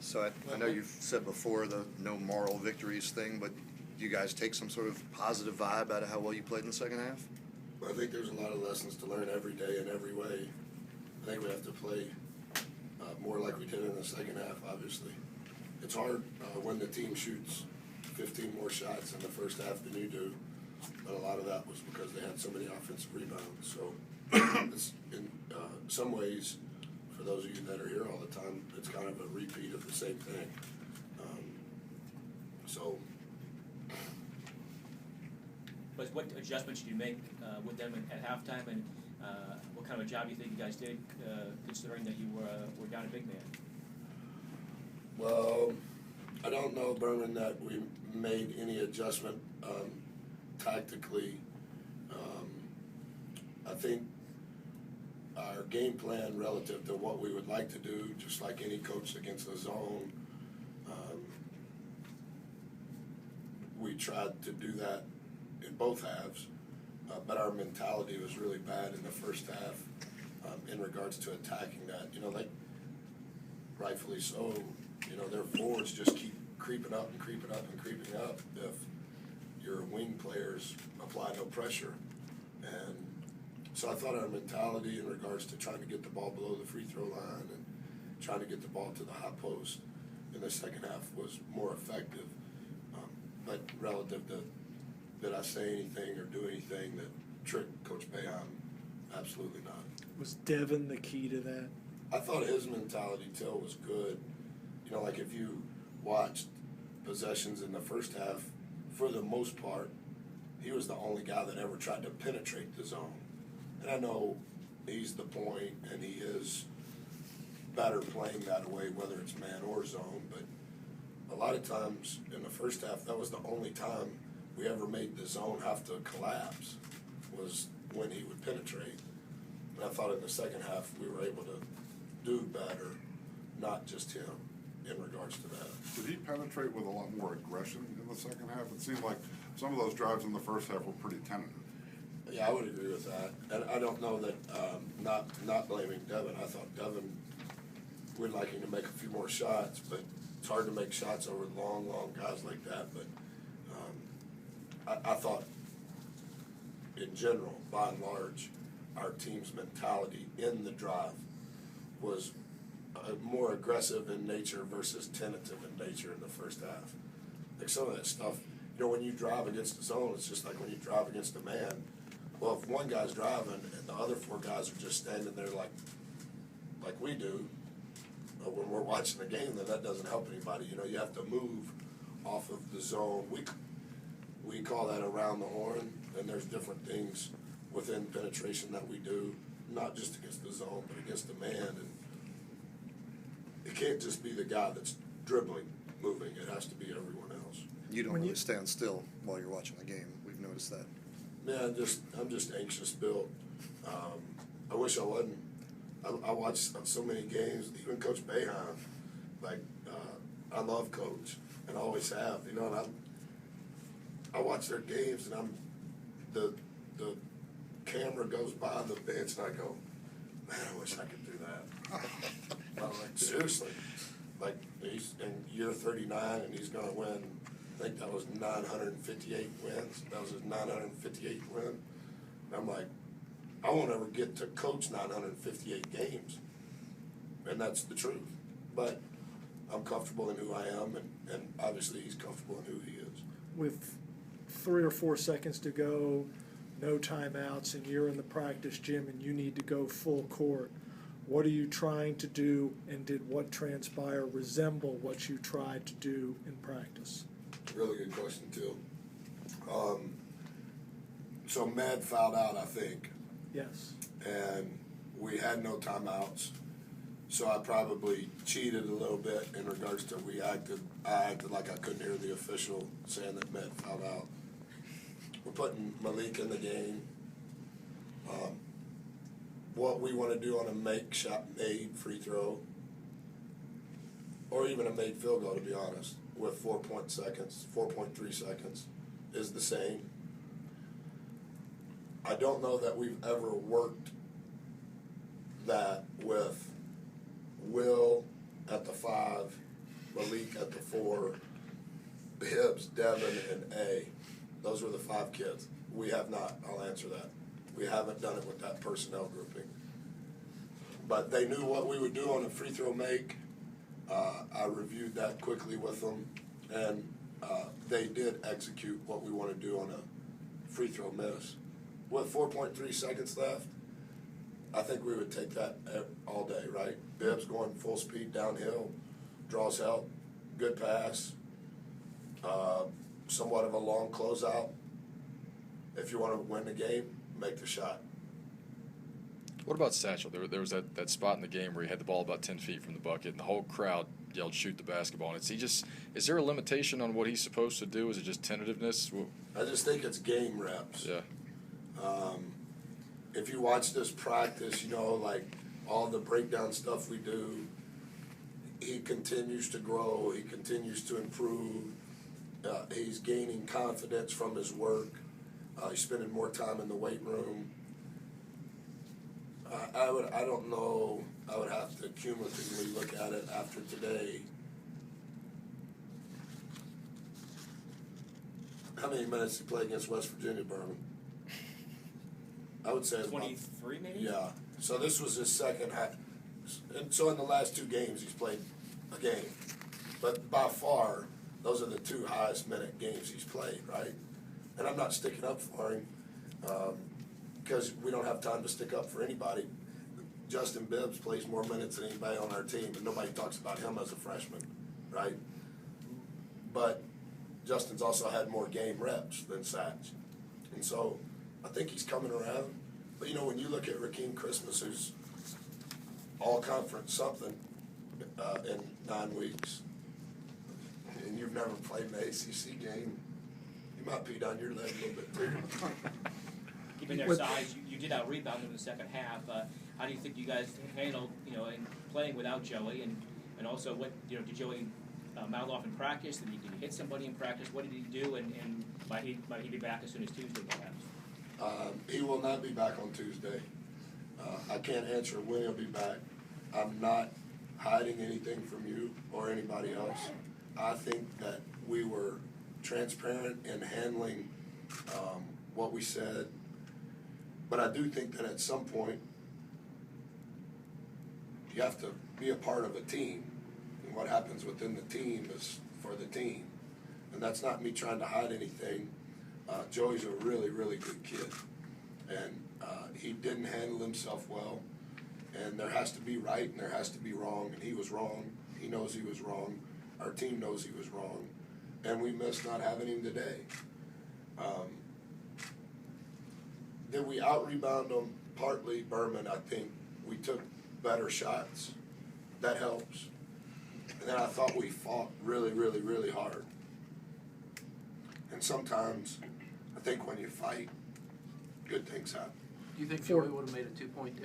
So I know you've said before the no moral victories thing, but do you guys take some sort of positive vibe out of how well you played in the second half? I think there's a lot of lessons to learn every day in every way. I think we have to play more like we did in the second half, obviously. It's hard when the team shoots 15 more shots in the first half than you do, but a lot of that was because they had so many offensive rebounds. So it's in some ways, for those of you that are here all the time, it's kind of a repeat of the same thing. But what adjustments did you make with them at halftime, and what kind of a job do you think you guys did, considering that you were down a big man? Well, I don't know, Berman, that we made any adjustment tactically. I think our game plan relative to what we would like to do, just like any coach against the zone, we tried to do that in both halves, but our mentality was really bad in the first half in regards to attacking that. You know, like, rightfully so, you know, their forwards just keep creeping up and creeping up and creeping up if your wing players apply no pressure. And so I thought our mentality in regards to trying to get the ball below the free throw line and trying to get the ball to the high post in the second half was more effective. But relative to did I say anything or do anything that tricked Coach Boeheim? Absolutely not. Was Devin the key to that? I thought his mentality, Till, was good. You know, like if you watched possessions in the first half, for the most part, he was the only guy that ever tried to penetrate the zone. And I know he's the point, and he is better playing that way, whether it's man or zone. But a lot of times in the first half, that was the only time we ever made the zone have to collapse, was when he would penetrate. And I thought in the second half we were able to do better, not just him, in regards to that. Did he penetrate with a lot more aggression in the second half? It seemed like some of those drives in the first half were pretty tentative. Yeah, I would agree with that. And I don't know that, not blaming Devin. I thought Devin, we'd like him to make a few more shots, but it's hard to make shots over long guys like that. But I thought, in general, by and large, our team's mentality in the drive was more aggressive in nature versus tentative in nature in the first half. Like some of that stuff, you know, when you drive against the zone, it's just like when you drive against a man. Well, if one guy's driving and the other four guys are just standing there like we do, when we're watching the game, then that doesn't help anybody. You know, you have to move off of the zone. We call that around the horn, and there's different things within penetration that we do, not just against the zone, but against the man. And it can't just be the guy that's dribbling, moving. It has to be everyone else. You don't really stand still while you're watching the game. We've noticed that. Yeah, I'm just anxious, Bill. I wish I wasn't. I watch so many games, even Coach Boeheim. Like, I love Coach, and always have. You know, and I watch their games, and the camera goes by the bench, and I go, man, I wish I could do that. I'm like, seriously. Like, he's in year 39, and he's going to win. I think that was 958 wins. That was his 958th win. And I'm like, I won't ever get to coach 958 games. And that's the truth. But I'm comfortable in who I am, and obviously he's comfortable in who he is. With 3 or 4 seconds to go, no timeouts, and you're in the practice gym and you need to go full court, what are you trying to do, and did what transpire resemble what you tried to do in practice? Really good question, too. So Med fouled out, I think. Yes. And we had no timeouts. So I probably cheated a little bit in regards to I acted like I couldn't hear the official saying that Med fouled out. We're putting Malik in the game. What we want to do on a made free throw, or even a made field goal, to be honest, with 4.3 seconds, is the same. I don't know that we've ever worked that with Will at the 5 Malik at the 4, Hibbs, Devin, and A. Those were the 5 kids. We have not, I'll answer that. We haven't done it with that personnel grouping. But they knew what we would do on a free throw make. I reviewed that quickly with them, and they did execute what we want to do on a free throw miss. With 4.3 seconds left, I think we would take that all day, right? Bibbs going full speed downhill, draws help, good pass, somewhat of a long closeout. If you want to win the game, make the shot. What about Satchel? There was that spot in the game where he had the ball about 10 feet from the bucket, and the whole crowd yelled, "Shoot the basketball!" And is there a limitation on what he's supposed to do? Is it just tentativeness? I just think it's game reps. Yeah. If you watch this practice, you know, like all the breakdown stuff we do, he continues to grow. He continues to improve. He's gaining confidence from his work. He's spending more time in the weight room. I don't know. I would have to cumulatively look at it after today. How many minutes did he play against West Virginia, Berman? I would say it's 23 maybe? Yeah. So this was his second half. And so in the last 2 games, he's played a game. But by far, those are the 2 highest minute games he's played, right? And I'm not sticking up for him because we don't have time to stick up for anybody. Justin Bibbs plays more minutes than anybody on our team, and nobody talks about him as a freshman, right? But Justin's also had more game reps than Satch. And so I think he's coming around. But, you know, when you look at Rakeem Christmas, who's all-conference something in 9 weeks, and you've never played an ACC game, you might pee down your leg a little bit too. Given their size, you did out-rebound them in the second half. How do you think you guys handled, you know, in playing without Joey? And also, what, you know, did Joey mouth off in practice? Did he hit somebody in practice? What did he do? And might he be back as soon as Tuesday, perhaps? He will not be back on Tuesday. I can't answer when he'll be back. I'm not hiding anything from you or anybody else. I think that we were transparent in handling what we said. But I do think that at some point, you have to be a part of a team. And what happens within the team is for the team. And that's not me trying to hide anything. Joey's a really, really good kid. And he didn't handle himself well. And there has to be right and there has to be wrong. And he was wrong. He knows he was wrong. Our team knows he was wrong. And we missed not having him today. Did we out-rebound them? Partly, Berman, I think. We took better shots. That helps. And then I thought we fought really, really, really hard. And sometimes, I think when you fight, good things happen. Do you think Joey would have made a 2-point difference